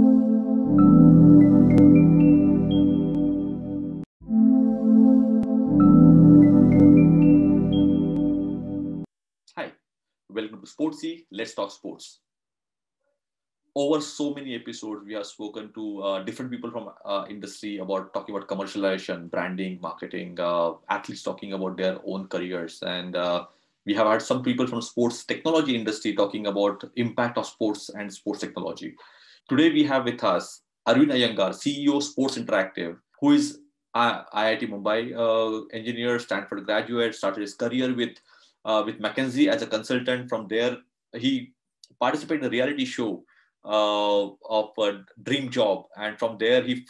Hi, welcome to Sportsy. Let's talk sports. Over so many episodes, we have spoken to different people from industry about talking about commercialization, branding, marketing, athletes talking about their own careers, and we have had some people from sports technology industry talking about impact of sports and sports technology. Today, we have with us Arvind Iyengar, CEO Sports Interactive, who is IIT Mumbai engineer, Stanford graduate, started his career with McKinsey as a consultant. From there, he participated in a reality show of a dream job, and from there he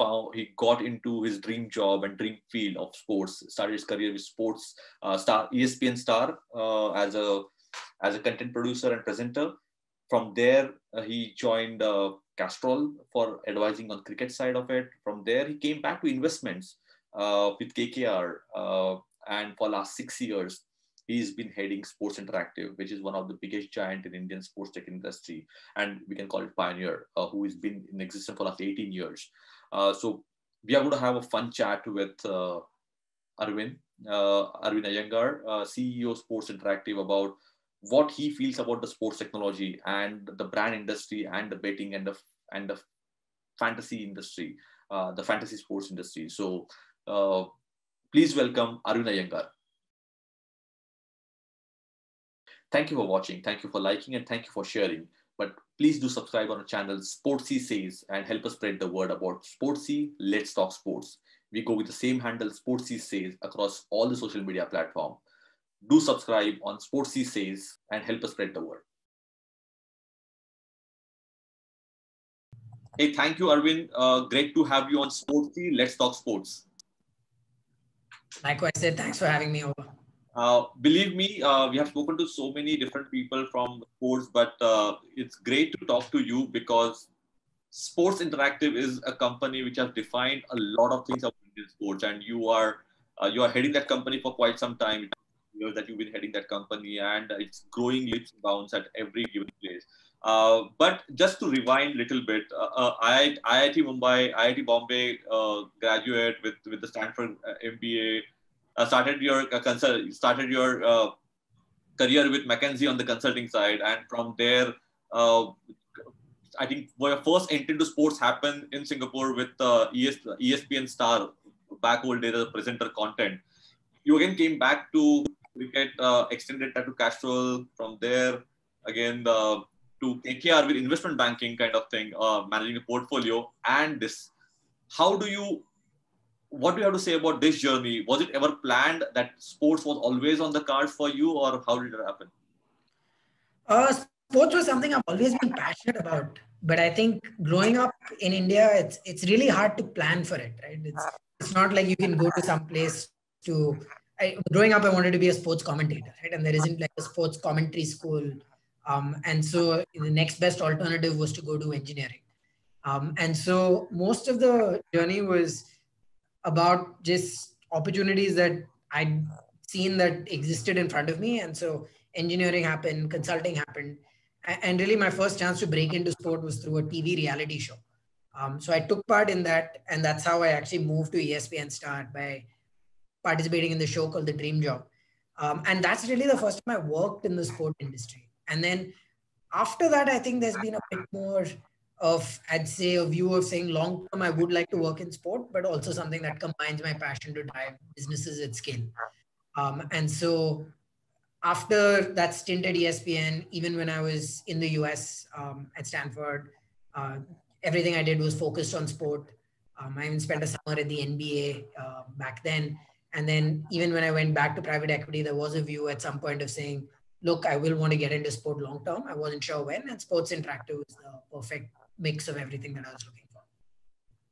got into his dream job and dream field of sports. Started his career with sports star ESPN star as a content producer and presenter. From there, he joined Castrol for advising on cricket side of it. From there, he came back to investments with KKR, and for last 6 years, he's been heading Sports Interactive, which is one of the biggest giant in Indian sports tech industry, and we can call it pioneer, who has been in existence for last 18 years. So we are going to have a fun chat with Arvind Iyengar, CEO Sports Interactive, about what he feels about the sports technology and the brand industry and the betting and the fantasy industry, the fantasy sports industry. So please welcome Arvind Iyengar. Thank you for watching. Thank you for liking and thank you for sharing. But please do subscribe on our channel Sportsy Says and help us spread the word about Sportsy. Let's talk sports. We go with the same handle Sportsy Says across all the social media platforms. Do subscribe on Sportsy Says and help us spread the word. Hey, thank you, Arvind. Great to have you on Sportsy. Let's talk sports. Likewise, said thanks for having me over. Believe me, we have spoken to so many different people from sports, but it's great to talk to you because Sports Interactive is a company which has defined a lot of things about Indian sports, and you are heading that company for quite some time. Years that you've been heading that company, and it's growing leaps and bounds at every given place. But just to rewind a little bit, IIT Mumbai, IIT Bombay graduate with the Stanford MBA. Started your career with McKinsey on the consulting side, and from there, I think your first entry into sports happened in Singapore with ESPN Star, back old days as a presenter content. You again came back to cricket, extended that to Castrol. From there, again to KKR with investment banking kind of thing, managing a portfolio, and this. What do you have to say about this journey? Was it ever planned that sports was always on the cards for you, or how did it happen? Sports was something I've always been passionate about, but I think growing up in India, it's really hard to plan for it, right? It's not like you can go to some place to. Growing up, I wanted to be a sports commentator, right? And there isn't like a sports commentary school, and so the next best alternative was to go to engineering, and so most of the journey was about just opportunities that I'd seen that existed in front of me. And so engineering happened, consulting happened. And really my first chance to break into sport was through a TV reality show. So I took part in that. And that's how I actually moved to ESPN Star, by participating in the show called The Dream Job. And that's really the first time I worked in the sport industry. And then after that, I think there's been a bit more of, I'd say, a view of saying long term, I would like to work in sport, but also something that combines my passion to drive businesses at scale. And so after that stint at ESPN, even when I was in the US at Stanford, everything I did was focused on sport. I even spent a summer at the NBA back then. And then even when I went back to private equity, there was a view at some point of saying, look, I will want to get into sport long term. I wasn't sure when, and Sports Interactive was the perfect mix of everything that I was looking for.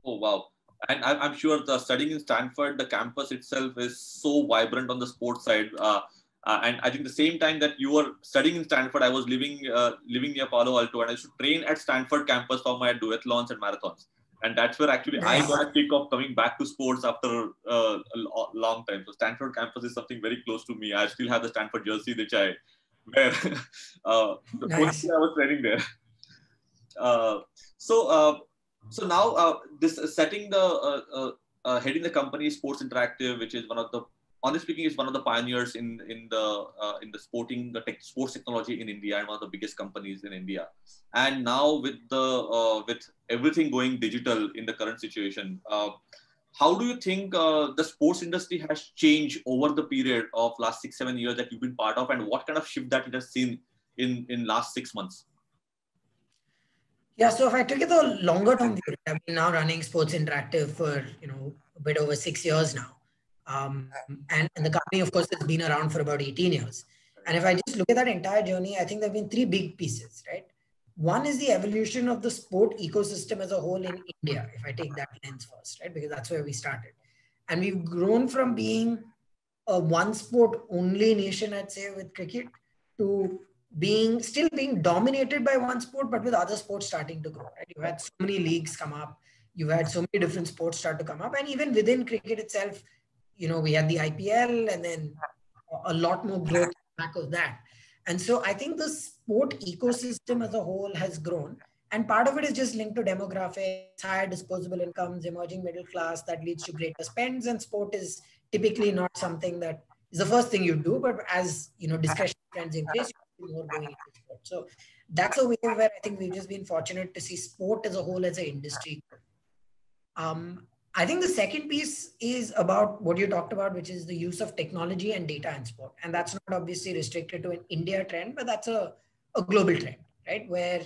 Oh, wow. And I'm sure the studying in Stanford, the campus itself is so vibrant on the sports side. And I think the same time that you were studying in Stanford, I was living near Palo Alto, and I used to train at Stanford campus for my duathlons and marathons. And that's where actually I got a kick of coming back to sports after a long time. So Stanford campus is something very close to me. I still have the Stanford jersey, which I wear. The Nice. I was training there. So now this setting the heading the company Sports Interactive, which is one of the, honestly speaking, is one of the pioneers in the sports technology in India, and one of the biggest companies in India. And now with everything going digital in the current situation, how do you think the sports industry has changed over the period of last 6-7 years that you've been part of, and what kind of shift that it has seen in last 6 months? Yeah, so if I took it the longer term view, I've been now running Sports Interactive for a bit over 6 years now, and the company, of course, has been around for about 18 years. And if I just look at that entire journey, I think there've been three big pieces, right? One is the evolution of the sport ecosystem as a whole in India, if I take that lens first, right? Because that's where we started, and we've grown from being a one sport only nation, I'd say, with cricket, to still being dominated by one sport, but with other sports starting to grow. Right? You had so many leagues come up, you had so many different sports start to come up, and even within cricket itself, we had the IPL, and then a lot more growth back of that. And so I think the sport ecosystem as a whole has grown. And part of it is just linked to demographics, higher disposable incomes, emerging middle class that leads to greater spends. And sport is typically not something that is the first thing you do, but as discretionary trends increase, you more going into sport. So that's a way where I think we've just been fortunate to see sport as a whole as an industry. I think the second piece is about what you talked about, which is the use of technology and data in sport. And that's not obviously restricted to an India trend, but that's a global trend, right? Where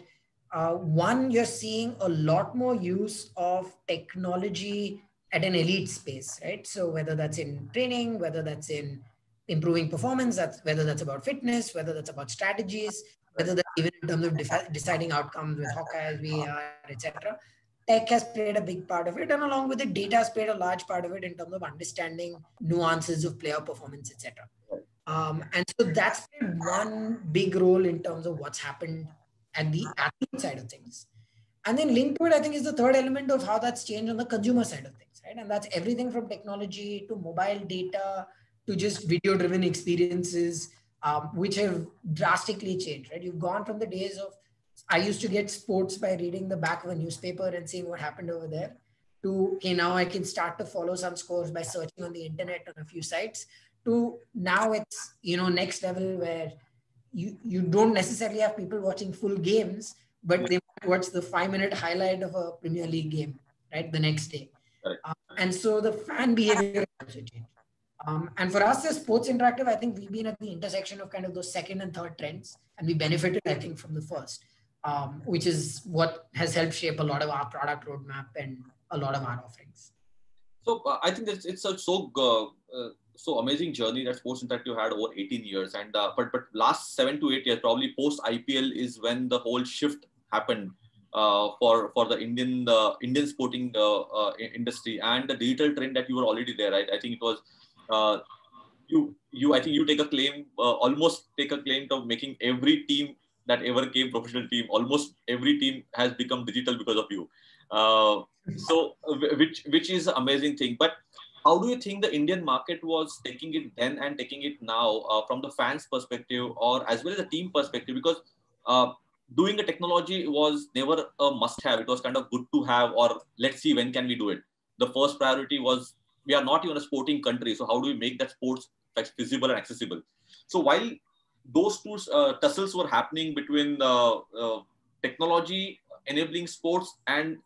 one, you're seeing a lot more use of technology at an elite space, right? So whether that's in training, whether that's in improving performance, whether that's about fitness, whether that's about strategies, whether that's even in terms of deciding outcomes with Hawkeye, VAR, etc. Tech has played a big part of it, and along with it, data has played a large part of it in terms of understanding nuances of player performance, etc. And so that's played one big role in terms of what's happened at the athlete side of things. And then linked to it, I think, is the third element of how that's changed on the consumer side of things, right? And that's everything from technology to mobile data to just video-driven experiences, which have drastically changed, right? You've gone from the days of, I used to get sports by reading the back of a newspaper and seeing what happened over there, to, okay, now I can start to follow some scores by searching on the internet on a few sites, to now it's, next level where you don't necessarily have people watching full games, but they might watch the 5-minute highlight of a Premier League game, right, the next day. And so the fan behavior also changed. And for us as Sports Interactive, I think we've been at the intersection of kind of those second and third trends, and we benefited, I think, from the first, which is what has helped shape a lot of our product roadmap and a lot of our offerings. So I think that it's a so amazing journey that Sports Interactive had over 18 years, and but last 7 to 8 years, probably post IPL, is when the whole shift happened for the Indian sporting industry, and the digital trend that you were already there. Right? I think it was I think you take a claim, almost take a claim of making every team that ever came professional team, almost every team has become digital because of you. So which is an amazing thing. But how do you think the Indian market was taking it then and taking it now, from the fans perspective or as well as the team perspective? Because doing the technology was never a must have. It was kind of good to have, or let's see when can we do it. The first priority was, we are not even a sporting country, so how do we make that sports feasible and accessible? So while those two tussles were happening between technology enabling sports and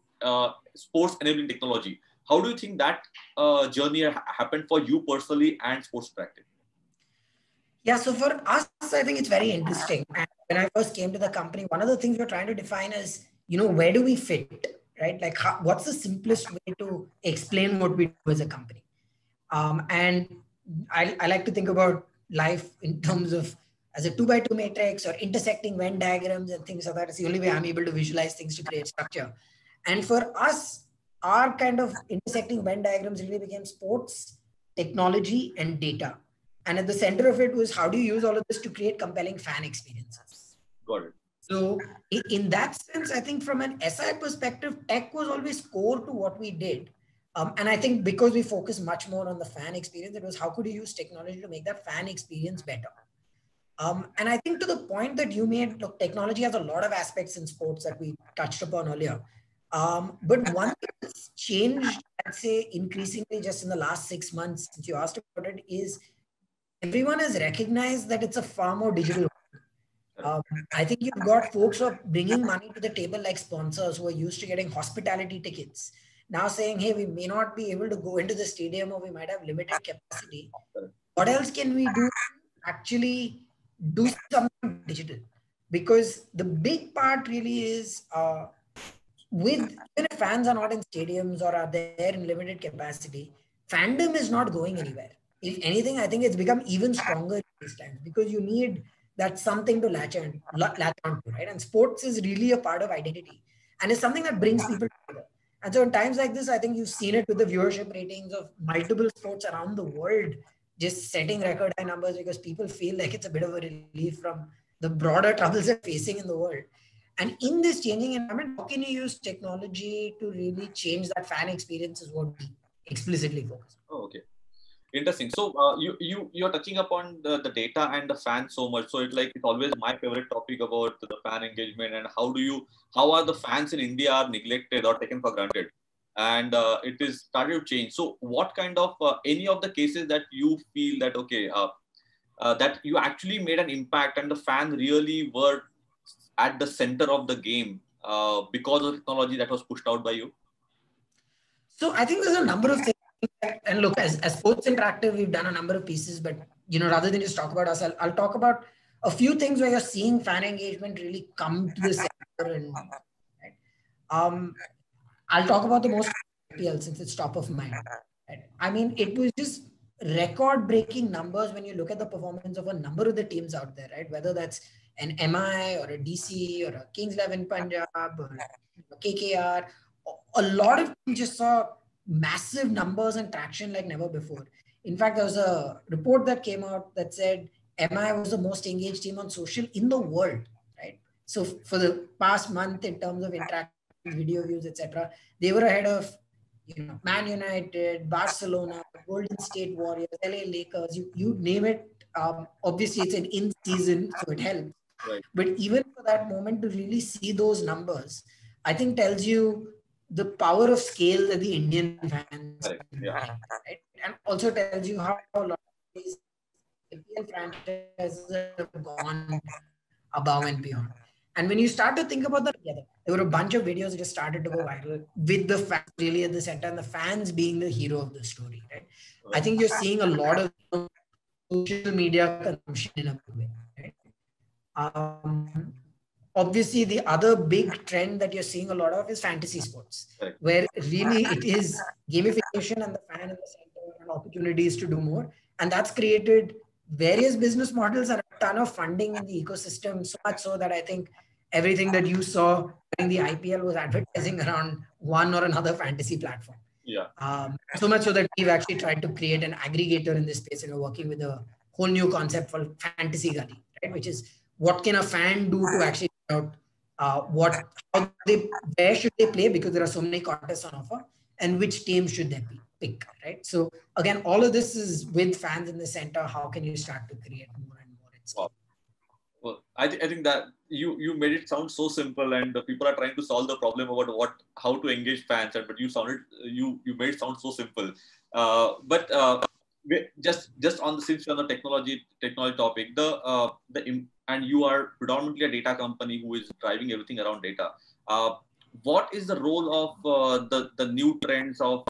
sports enabling technology, how do you think that journey happened for you personally and Sports Interactive? Yeah, so for us, I think it's very interesting. And when I first came to the company, one of the things we're trying to define is, where do we fit, right? Like, what's the simplest way to explain what we do as a company? And I like to think about life in terms of as a 2x2 matrix or intersecting Venn diagrams and things like that. It's the only way I'm able to visualize things to create structure. And for us, our kind of intersecting Venn diagrams really became sports, technology, and data. And at the center of it was, how do you use all of this to create compelling fan experiences? Got it. So in that sense, I think from an SI perspective, tech was always core to what we did. And I think because we focus much more on the fan experience, it was how could you use technology to make that fan experience better? And I think to the point that you made, look, technology has a lot of aspects in sports that we touched upon earlier. But one thing that's changed, I'd say, increasingly just in the last 6 months, since you asked about it, is everyone has recognized that it's a far more digital. I think you've got folks who are bringing money to the table, like sponsors who are used to getting hospitality tickets, now saying, hey, we may not be able to go into the stadium or we might have limited capacity. What else can we do to actually do something digital? Because the big part really is with, even if fans are not in stadiums or are there in limited capacity, fandom is not going anywhere. If anything, I think it's become even stronger this time because you need that something to latch on to, right? And sports is really a part of identity and it's something that brings people together. And so in times like this, I think you've seen it with the viewership ratings of multiple sports around the world just setting record high numbers because people feel like it's a bit of a relief from the broader troubles they're facing in the world. And in this changing environment, how can you use technology to really change that fan experience is what we explicitly focus on. Oh, okay. Interesting. So you're touching upon the data and the fans so much. So it's always my favorite topic about the fan engagement and how are the fans in India are neglected or taken for granted, and it is started to change. So what kind of any of the cases that you feel that that you actually made an impact and the fans really were at the center of the game because of technology that was pushed out by you? So I think there's a number of things. And look, as Sports Interactive, we've done a number of pieces, but rather than just talk about us, I'll talk about a few things where you're seeing fan engagement really come to the center. And right? I'll talk about the most IPL since it's top of mind. Right? I mean, it was just record-breaking numbers when you look at the performance of a number of the teams out there, right? Whether that's an MI or a DC or a Kings 11 Punjab or a KKR, a lot of teams just saw massive numbers and traction like never before. In fact, there was a report that came out that said MI was the most engaged team on social in the world, right? So for the past month, in terms of interactions, video views, etc., they were ahead of Man United, Barcelona, Golden State Warriors, LA Lakers, you name it. Obviously, it's an in-season, so it helps. Right. But even for that moment to really see those numbers, I think tells you the power of scale that the Indian fans yeah. Right? And also tells you how a lot of these IPL franchises have gone above and beyond. And when you start to think about that together, there were a bunch of videos that just started to go viral with the fans really at the center and the fans being the hero of the story, right? I think you're seeing a lot of social media consumption in a big way, right? Obviously, the other big trend that you're seeing a lot of is fantasy sports, where really it is gamification and the fan in the center and opportunities to do more. And that's created various business models and a ton of funding in the ecosystem, so much so that I think everything that you saw during the IPL was advertising around one or another fantasy platform. Yeah. So much so that we've actually tried to create an aggregator in this space and we're working with a whole new concept called Fantasy Gully, right? Which is what can a fan do to actually figure out where should they play because there are so many contests on offer and which team should they pick, right? So again, all of this is with fans in the center. How can you start to create more and more? Wow. Well, I think that you made it sound so simple, and people are trying to solve the problem about how to engage fans, but you made it sound so simple. But just on since you're on the technology topic, and you are predominantly a data company who is driving everything around data. What is the role of the new trends of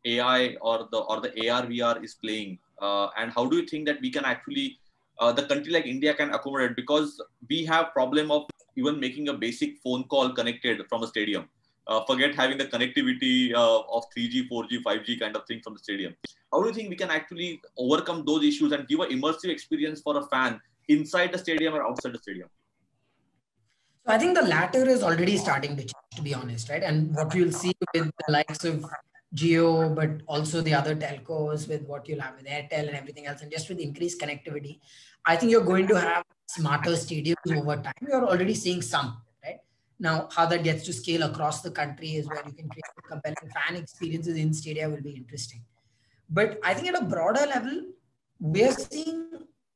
AI or the AR VR is playing, and how do you think that we can actually the country like India can accommodate, because we have problem of even making a basic phone call connected from a stadium. Forget having the connectivity of 3G, 4G, 5G kind of thing from the stadium. How do you think we can actually overcome those issues and give an immersive experience for a fan inside the stadium or outside the stadium? So I think the latter is already starting to change, to be honest, right? And what you'll see with the likes of Jio, but also the other telcos with what you'll have with Airtel and everything else, and just with increased connectivity, I think you're going to have smarter stadiums over time. You're already seeing some, right? Now, how that gets to scale across the country is where you can create compelling fan experiences in stadia will be interesting. But I think at a broader level, we're seeing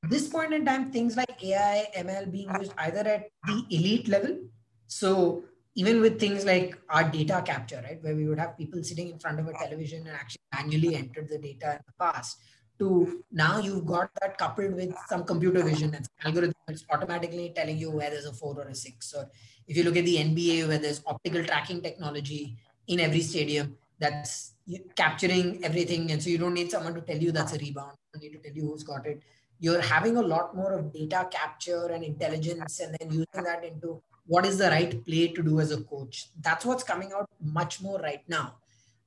at this point in time things like AI, ML being used either at the elite level. So even with things like our data capture, right, where we would have people sitting in front of a television and actually manually entered the data in the past, to now you've got that coupled with some computer vision and some algorithm that's automatically telling you where there's a 4 or a 6. Or if you look at the NBA, where there's optical tracking technology in every stadium that's capturing everything. And so you don't need someone to tell you that's a rebound. You don't need to tell you who's got it. You're having a lot more of data capture and intelligence, and then using that into what is the right play to do as a coach. That's what's coming out much more right now.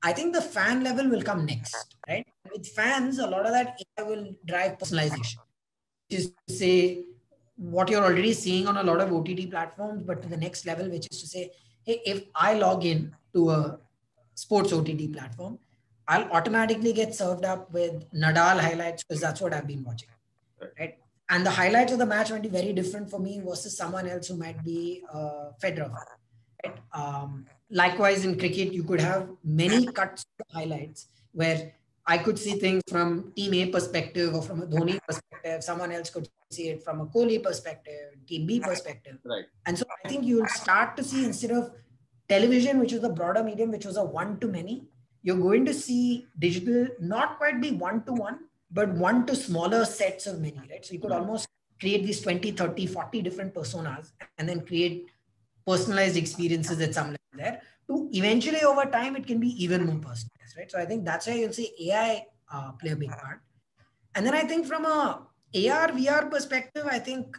I think the fan level will come next, right? With fans, a lot of that AI will drive personalization, which is to say what you're already seeing on a lot of OTT platforms, but to the next level, which is to say, hey, if I log in to a sports OTT platform, I'll automatically get served up with Nadal highlights because that's what I've been watching, right? And the highlights of the match might be very different for me versus someone else who might be Federer, right? Likewise, in cricket, you could have many cuts of highlights where I could see things from team A perspective or from a Dhoni perspective. Someone else could see it from a Kohli perspective, team B perspective. Right. And so I think you'll start to see, instead of television, which was the broader medium, which was a one-to-many, you're going to see digital not quite be one-to-one, but one to smaller sets of many, right? So you could almost create these 20, 30, 40 different personas and then create personalized experiences at some level there. To eventually, over time, it can be even more personalized, right? So I think that's why you'll see AI play a big part. And then I think from a AR, VR perspective, I think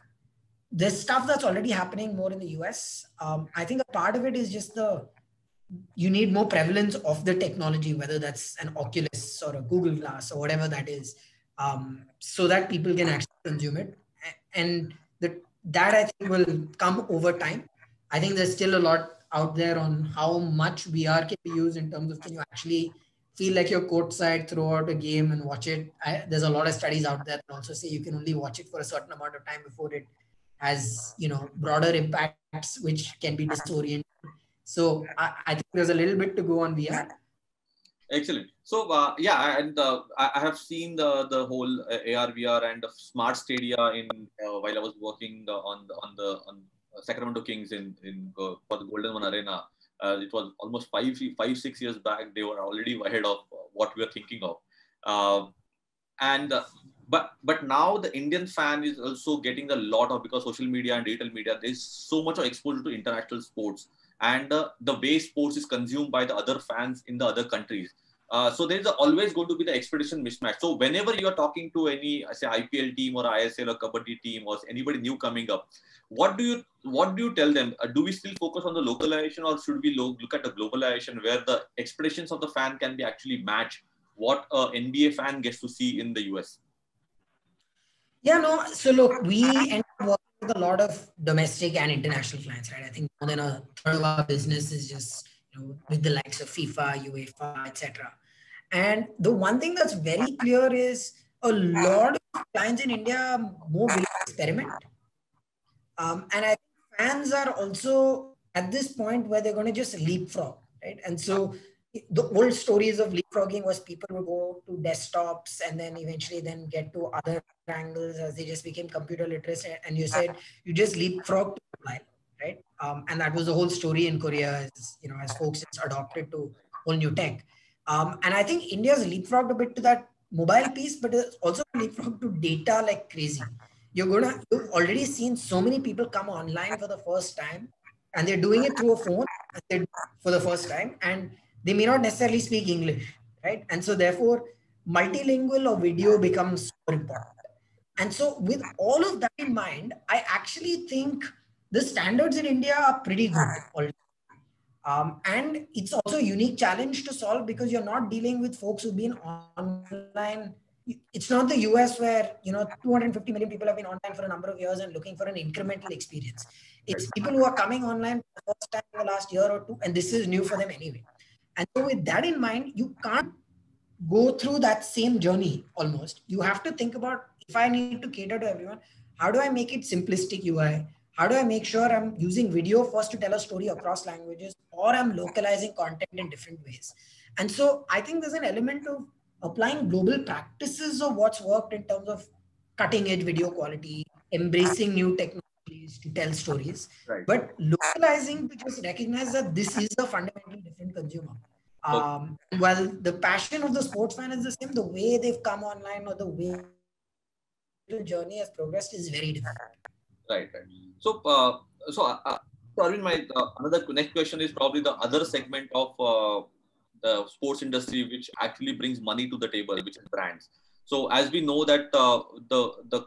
there's stuff that's already happening more in the US. I think a part of it is just you need more prevalence of the technology, whether that's an Oculus or a Google Glass or whatever that is, so that people can actually consume it. And that I think will come over time. I think there's still a lot out there on how much VR can be used in terms of, can you actually feel like you're courtside throughout a game and watch it. There's a lot of studies out there that also say you can only watch it for a certain amount of time before it has, broader impacts, which can be disorienting. So I think there's a little bit to go on VR. Excellent. So and I have seen the whole AR VR and the smart stadia in while I was working on Sacramento Kings in for the Golden One Arena. It was almost 6 years back. They were already ahead of what we are thinking of. But now the Indian fan is also getting a lot of, because social media and digital media, there's so much of exposure to international sports and the way sports is consumed by the other fans in the other countries. So there's always going to be the expectation mismatch. So whenever you are talking to any, say, IPL team or ISL or Kabaddi team or anybody new coming up, what do you tell them? Do we still focus on the localization, or should we look at the globalization, where the expectations of the fan can be actually match what an NBA fan gets to see in the US? Yeah, no. So look, we end up working with a lot of domestic and international clients, right? I think more than a third of our business is just with the likes of FIFA, UEFA, etc. And the one thing that's very clear is a lot of clients in India are more willing to experiment. And I think fans are also at this point where they're going to just leapfrog, right? And so the old stories of leapfrogging was people would go to desktops and then eventually then get to other angles as they just became computer literate. And you said you just leapfrog to mobile, right? And that was the whole story in Korea, as folks just adopted to whole new tech. And I think India's leapfrogged a bit to that mobile piece, but it's also leapfrogged to data like crazy. You've already seen so many people come online for the first time, and they're doing it through a phone for the first time, and they may not necessarily speak English, right? And so therefore, multilingual or video becomes super important. And so with all of that in mind, I actually think the standards in India are pretty good already. And it's also a unique challenge to solve because you're not dealing with folks who've been online. It's not the US where 250 million people have been online for a number of years and looking for an incremental experience. It's people who are coming online for the first time in the last year or two, and this is new for them anyway. And so with that in mind, you can't go through that same journey almost. You have to think about, if I need to cater to everyone, how do I make it simplistic UI? How do I make sure I'm using video first to tell a story across languages, or I'm localizing content in different ways? And so I think there's an element of applying global practices of what's worked in terms of cutting edge video quality, embracing new technologies, stories, to tell stories, Right. but localizing to just recognize that this is a fundamentally different consumer. While the passion of the sports fan is the same, the way they've come online or the way the journey has progressed is very different. Right. So, Arvind, my another next question is probably the other segment of the sports industry, which actually brings money to the table, which is brands. So, as we know that the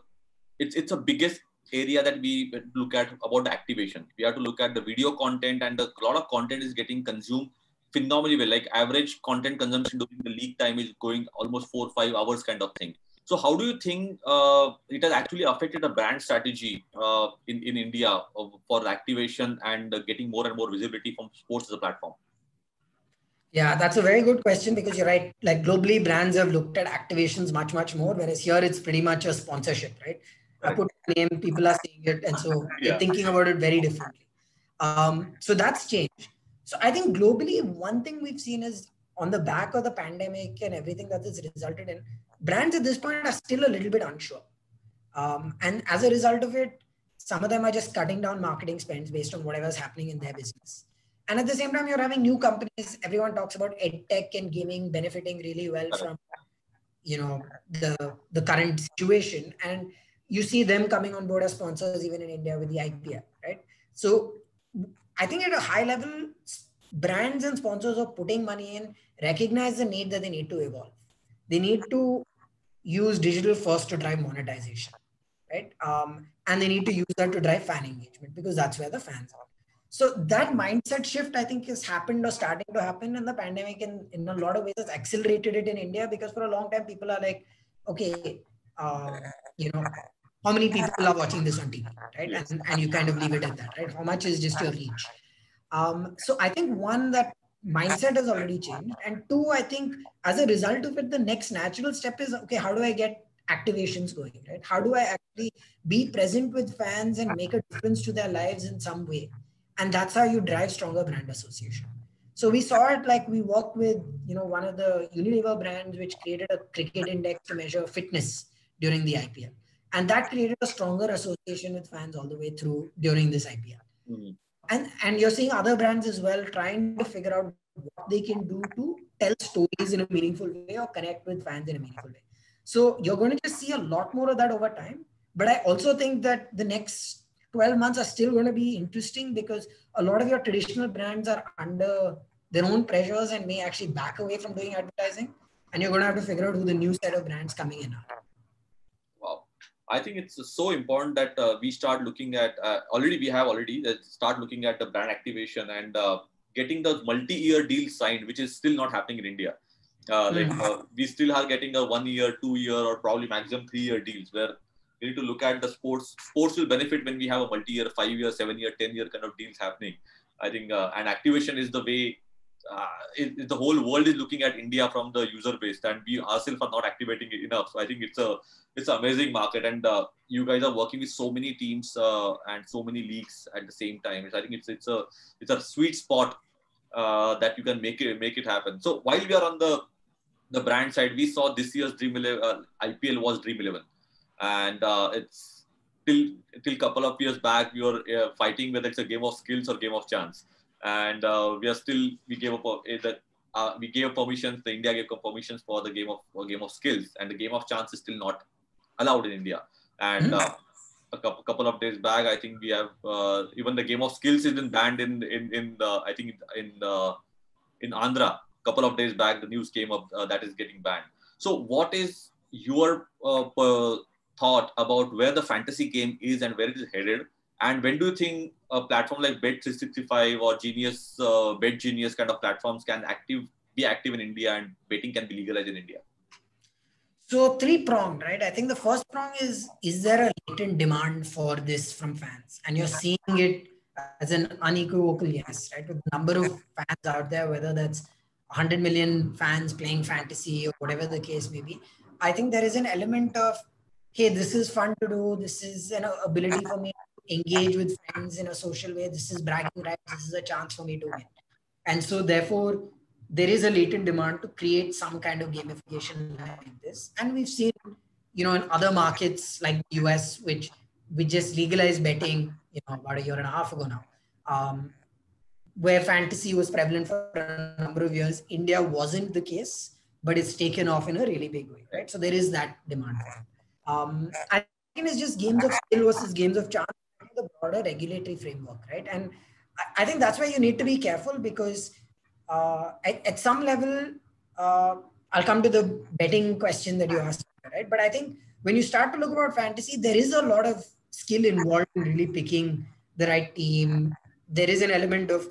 it's a biggest area that we look at about the activation. We have to look at the video content, and a lot of content is getting consumed phenomenally well. Like average content consumption during the league time is going almost 4 or 5 hours kind of thing. So how do you think it has actually affected the brand strategy in India for activation and getting more and more visibility from sports as a platform? Yeah, that's a very good question because you're right. Like globally, brands have looked at activations much, much more, whereas here it's pretty much a sponsorship, right? I put a name, people are seeing it, and so they're thinking about it very differently. So that's changed. So I think globally, one thing we've seen is on the back of the pandemic and everything that has resulted in, brands at this point are still a little bit unsure. And as a result of it, some of them are just cutting down marketing spends based on whatever's happening in their business. And at the same time, you're having new companies. Everyone talks about ed tech and gaming benefiting really well from, the current situation. And you see them coming on board as sponsors even in India with the IPL, right? So I think at a high level, brands and sponsors are putting money in, recognize the need that they need to evolve. They need to use digital first to drive monetization, right? And they need to use that to drive fan engagement because that's where the fans are. So that mindset shift, I think, has happened or starting to happen in the pandemic. In a lot of ways, has accelerated it in India because for a long time, people are like, okay, how many people are watching this on TV, right? Yes. And you kind of leave it at that, right? How much is just your reach? So I think one, that mindset has already changed. And two, I think as a result of it, the next natural step is, okay, how do I get activations going, right? How do I actually be present with fans and make a difference to their lives in some way? And that's how you drive stronger brand association. So we saw it, like we worked with, one of the Unilever brands, which created a cricket index to measure fitness during the IPL. And that created a stronger association with fans all the way through during this IPL. Mm-hmm. And you're seeing other brands as well trying to figure out what they can do to tell stories in a meaningful way or connect with fans in a meaningful way. So you're going to just see a lot more of that over time. But I also think that the next 12 months are still going to be interesting because a lot of your traditional brands are under their own pressures and may actually back away from doing advertising. And you're going to have to figure out who the new set of brands coming in are. Wow. I think it's so important that we start looking at, start looking at the brand activation and getting the multi-year deal signed, which is still not happening in India. We still are getting a 1 year, 2 year, or probably maximum 3 year deals where we need to look at the sports. Sports will benefit when we have a multi-year, 5 year, 7 year, 10 year kind of deals happening. I think, and activation is the way the whole world is looking at India from the user base, and we ourselves are not activating it enough. So I think it's an amazing market, and you guys are working with so many teams and so many leagues at the same time. So I think it's a sweet spot that you can make it happen. So while we are on the brand side, we saw this year's Dream 11 IPL was Dream 11, and it's till couple of years back we were fighting whether it's a game of skills or game of chance, and we gave up we gave permissions. The India gave permissions for the game of skills, and the game of chance is still not allowed in India. And a couple of days back, I think we have even the game of skills has been banned in Andhra. Couple of days back, the news came up that is getting banned. So, what is your thought about where the fantasy game is and where it is headed? And when do you think a platform like Bet365 or Genius, Bet Genius kind of platforms can be active in India and betting can be legalized in India? So three-pronged, right? I think the first prong is there a latent demand for this from fans? And you're seeing it as an unequivocal yes, right? With the number of fans out there, whether that's 100 million fans playing fantasy or whatever the case may be, I think there is an element of, hey, this is fun to do. This is an ability for me to engage with friends in a social way. This is bragging rights. This is a chance for me to win. And so therefore, there is a latent demand to create some kind of gamification like this. And we've seen, in other markets like the US, which we just legalized betting, about a year and a half ago now, where fantasy was prevalent for a number of years. India wasn't the case, but it's taken off in a really big way, right? So there is that demand for it. I think it's just games of skill versus games of chance, the broader regulatory framework, right? And I think that's why you need to be careful, because at some level, I'll come to the betting question that you asked, right? But I think when you start to look about fantasy, there is a lot of skill involved in really picking the right team. There is an element of,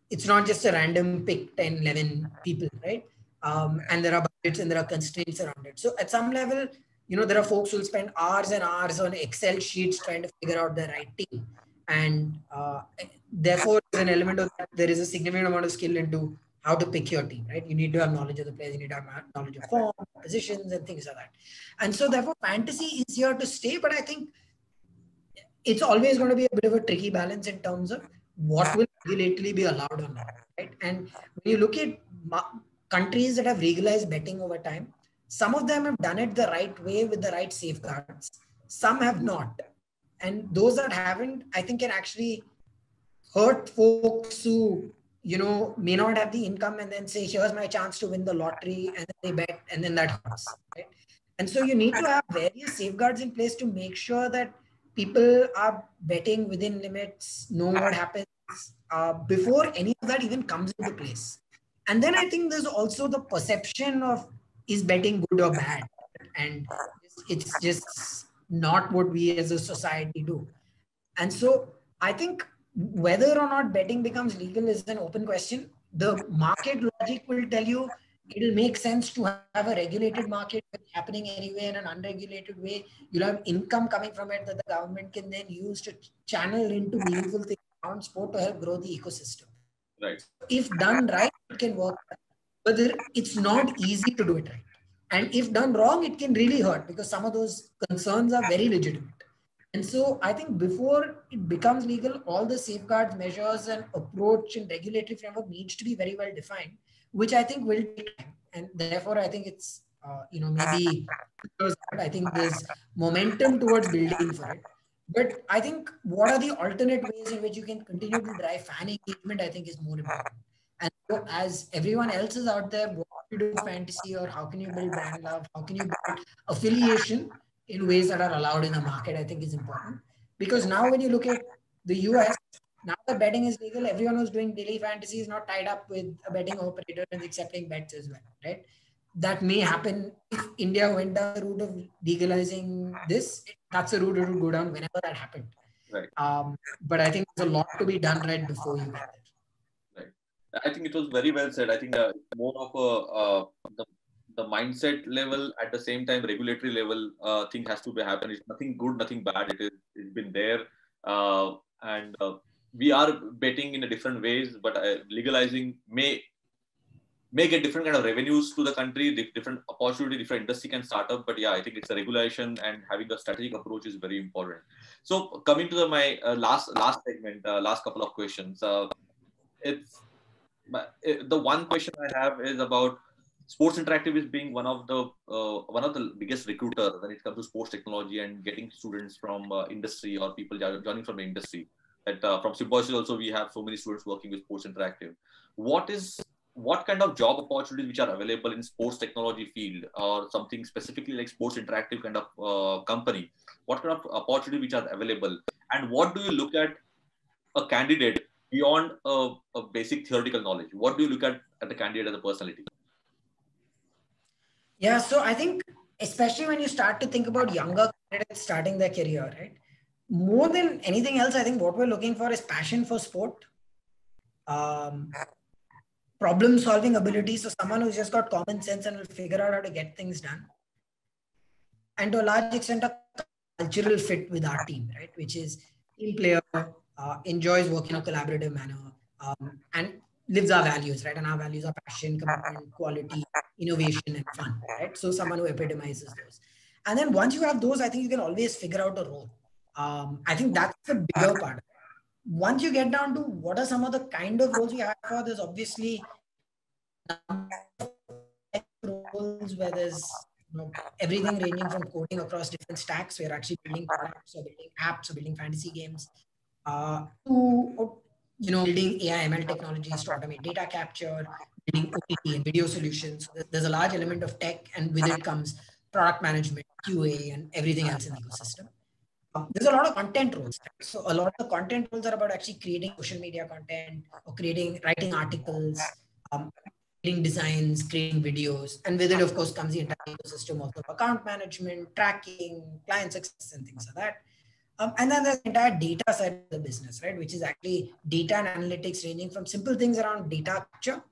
it's not just a random pick 10, 11 people, right? And there are budgets and there are constraints around it. So at some level, there are folks who will spend hours and hours on Excel sheets trying to figure out the right team. And therefore, there's an element of that. There is a significant amount of skill into how to pick your team, right? You need to have knowledge of the players, you need to have knowledge of form, positions, and things like that. And so therefore, fantasy is here to stay, but I think it's always going to be a bit of a tricky balance in terms of what will regulatorily be allowed or not, right? And when you look at countries that have legalized betting over time, some of them have done it the right way with the right safeguards. Some have not. And those that haven't, I think, can actually hurt folks who, may not have the income and then say, here's my chance to win the lottery, and then they bet, and then that hurts, right? And so you need to have various safeguards in place to make sure that people are betting within limits, know what happens before any of that even comes into place. And then I think there's also the perception of, is betting good or bad? And it's just not what we as a society do. And so I think whether or not betting becomes legal is an open question. The market logic will tell you it'll make sense to have a regulated market happening anyway in an unregulated way. You'll have income coming from it that the government can then use to channel into meaningful things around sport to help grow the ecosystem. Right. If done right, it can work. But it's not easy to do it right. And if done wrong, it can really hurt, because some of those concerns are very legitimate. And so I think before it becomes legal, all the safeguards, measures, and approach and regulatory framework needs to be very well defined, which I think will take time. And therefore, I think it's, maybe I think there's momentum towards building for it. But I think what are the alternate ways in which you can continue to drive fan engagement, I think, is more important. And so as everyone else is out there, what do you do fantasy, or how can you build brand love? How can you build affiliation in ways that are allowed in the market, I think is important. Because now when you look at the US, now that betting is legal, everyone who's doing daily fantasy is not tied up with a betting operator and accepting bets as well, right? That may happen if India went down the route of legalizing this. That's a route it would go down whenever that happened. Right. But I think there's a lot to be done right before you get there. Right. I think it was very well said. I think more of the mindset level, at the same time regulatory level thing has to be happen. It's nothing good, nothing bad. It's been there, and we are betting in a different ways, but legalizing may get different kind of revenues to the country, different opportunity, different industry can start up. But yeah, I think it's a regulation and having a strategic approach is very important. So coming to my last segment, last couple of questions. The one question I have is about Sports Interactive is being one of the biggest recruiters when it comes to sports technology and getting students from industry or people joining from the industry. That from Symbiosis also we have so many students working with Sports Interactive. What kind of job opportunities which are available in sports technology field, or something specifically like Sports Interactive kind of company? What kind of opportunity which are available, and what do you look at a candidate beyond a basic theoretical knowledge? What do you look at the candidate as a personality? Yeah, so I think especially when you start to think about younger candidates starting their career, right? More than anything else, I think what we're looking for is passion for sport, problem-solving ability. So someone who's just got common sense and will figure out how to get things done. And to a large extent, a cultural fit with our team, right? Which is team player, enjoys working in a collaborative manner, and lives our values, right? And our values are passion, commitment, quality, innovation, and fun, right? So someone who epitomizes those. And then once you have those, I think you can always figure out a role. I think that's the bigger part. Once you get down to what are some of the kind of roles we have for, there's obviously roles where there's everything ranging from coding across different stacks. We're actually building products or building apps or building fantasy games. to building AI ML technologies to automate data capture, building OTT and video solutions. So there's a large element of tech, and with it comes product management, QA, and everything else in the ecosystem. There's a lot of content roles. Right? So a lot of the content roles are about actually creating social media content or writing articles, um, creating designs, creating videos, and with it, of course, comes the entire ecosystem of account management, tracking, client success, and things like that. And then there's the entire data side of the business, right? Which is actually data and analytics, ranging from simple things around data capture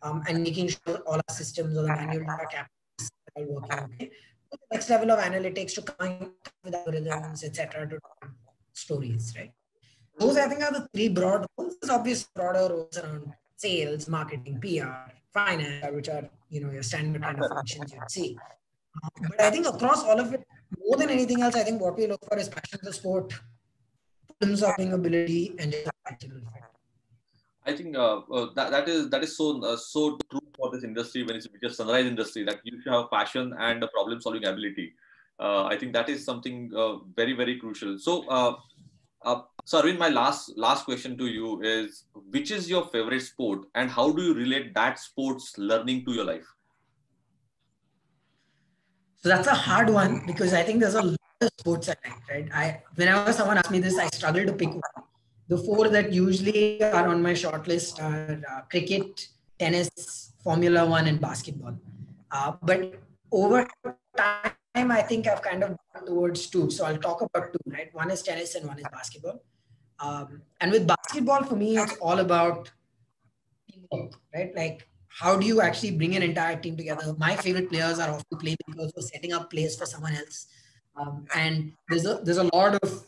and making sure all our systems or the manual data capture are all working okay. To the next level of analytics to come with algorithms, etc., to stories, right? Those I think are the three broad roles. There's obviously broader roles around sales, marketing, PR, finance, which are your standard kind of functions you'd see. But I think across all of it, more than anything else, I think what we look for is passion for sport, problem-solving ability, and just a cultural fit. I think that is so true for this industry when it's just sunrise industry, that you should have passion and a problem solving ability. I think that is something very very crucial. So Arvind, my last question to you is: which is your favorite sport, and how do you relate that sports learning to your life? So that's a hard one because I think there's a lot of sports I like, right? Whenever someone asks me this, I struggle to pick one. The four that usually are on my short list are cricket, tennis, Formula One, and basketball. But over time, I think I've kind of gone towards two. So I'll talk about two, right? One is tennis and one is basketball. And with basketball, for me, it's all about teamwork, right? Like, how do you actually bring an entire team together? My favorite players are often playmakers who are setting up plays for someone else. And there's a lot of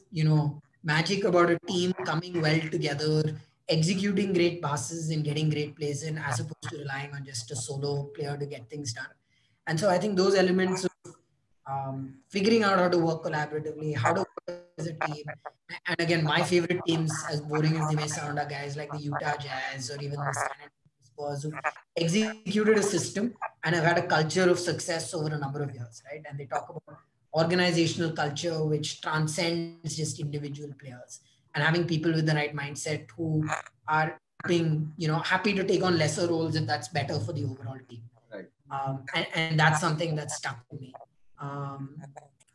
magic about a team coming well together, executing great passes and getting great plays in, as opposed to relying on just a solo player to get things done. And so I think those elements of figuring out how to work collaboratively, how to work as a team. And again, my favorite teams, as boring as they may sound, are guys like the Utah Jazz or even the San Antonio Spurs, who executed a system and have had a culture of success over a number of years, right? And they talk about organizational culture which transcends just individual players, and having people with the right mindset who are being happy to take on lesser roles if that's better for the overall team. Right. And that's something that stuck with me.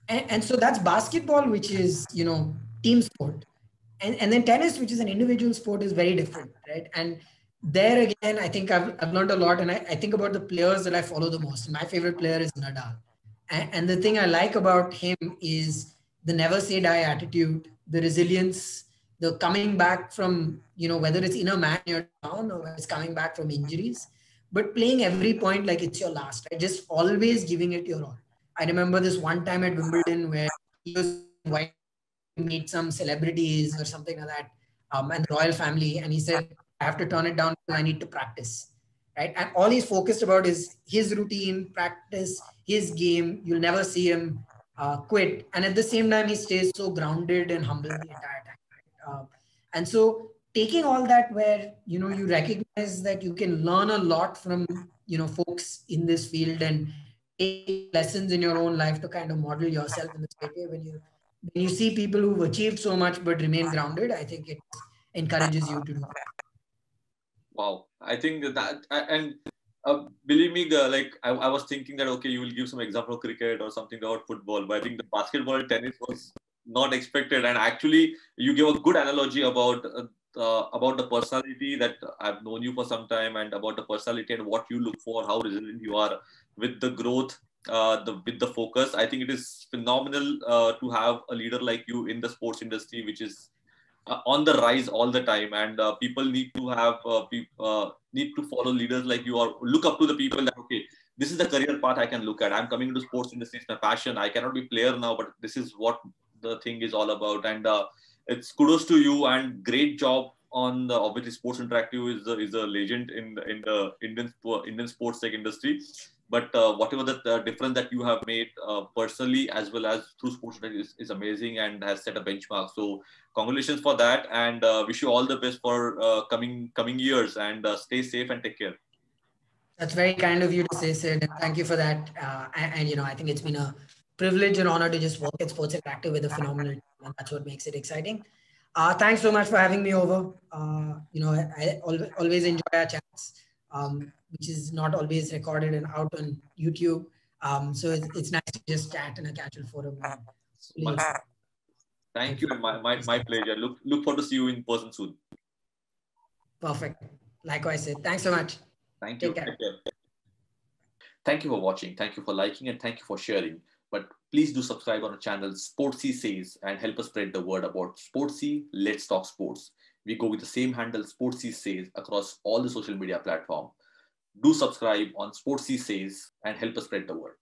And so that's basketball, which is team sport, and then tennis, which is an individual sport, is very different, right? And there again, I think I've learned a lot, and I think about the players that I follow the most. My favorite player is Nadal. And the thing I like about him is the never say die attitude, the resilience, the coming back from, whether it's in a match you're down or it's coming back from injuries, but playing every point like it's your last, right? Just always giving it your all. I remember this one time at Wimbledon where he was invited to meet some celebrities or something like that, and the royal family, and he said, I have to turn it down because I need to practice. Right. And all he's focused about is his routine, practice, his game. You'll never see him quit. And at the same time, he stays so grounded and humble the entire time. Right? And so taking all that where, you recognize that you can learn a lot from, folks in this field and take lessons in your own life to kind of model yourself in the same way. When you see people who've achieved so much but remain grounded, I think it encourages you to do that. Wow, I think that, and believe me, like I was thinking that okay, you will give some example of cricket or something about football, but I think the basketball and tennis was not expected, and actually you give a good analogy about the personality that I've known you for some time, and about the personality and what you look for, how resilient you are with the growth, with the focus. I think it is phenomenal to have a leader like you in the sports industry, which is on the rise all the time, and people need to have need to follow leaders like you, or look up to the people that okay, this is the career path I can look at. I'm coming into sports industry, it's my passion. I cannot be player now, but this is what the thing is all about. And it's kudos to you and great job on the obviously Sports Interactive is a legend in the Indian sports tech industry. But whatever the difference that you have made personally as well as through Sports Interactive is amazing and has set a benchmark. So congratulations for that, and wish you all the best for coming years, and stay safe and take care. That's very kind of you to say, Sid, and thank you for that. And I think it's been a privilege and honor to just work at Sports Interactive with a phenomenal team, and that's what makes it exciting. Thanks so much for having me over. I always enjoy our chats, which is not always recorded and out on YouTube. So it's nice to just chat in a casual forum. Thank you. My pleasure. Look forward to see you in person soon. Perfect. Likewise, Sid. Thanks so much. Thank you. Take care. Thank you for watching. Thank you for liking and thank you for sharing. But please do subscribe on our channel Sportsy Says and help us spread the word about Sportsy. Let's talk sports. We go with the same handle Sportsy Says across all the social media platforms. Do subscribe on Sportsy Says and help us spread the word.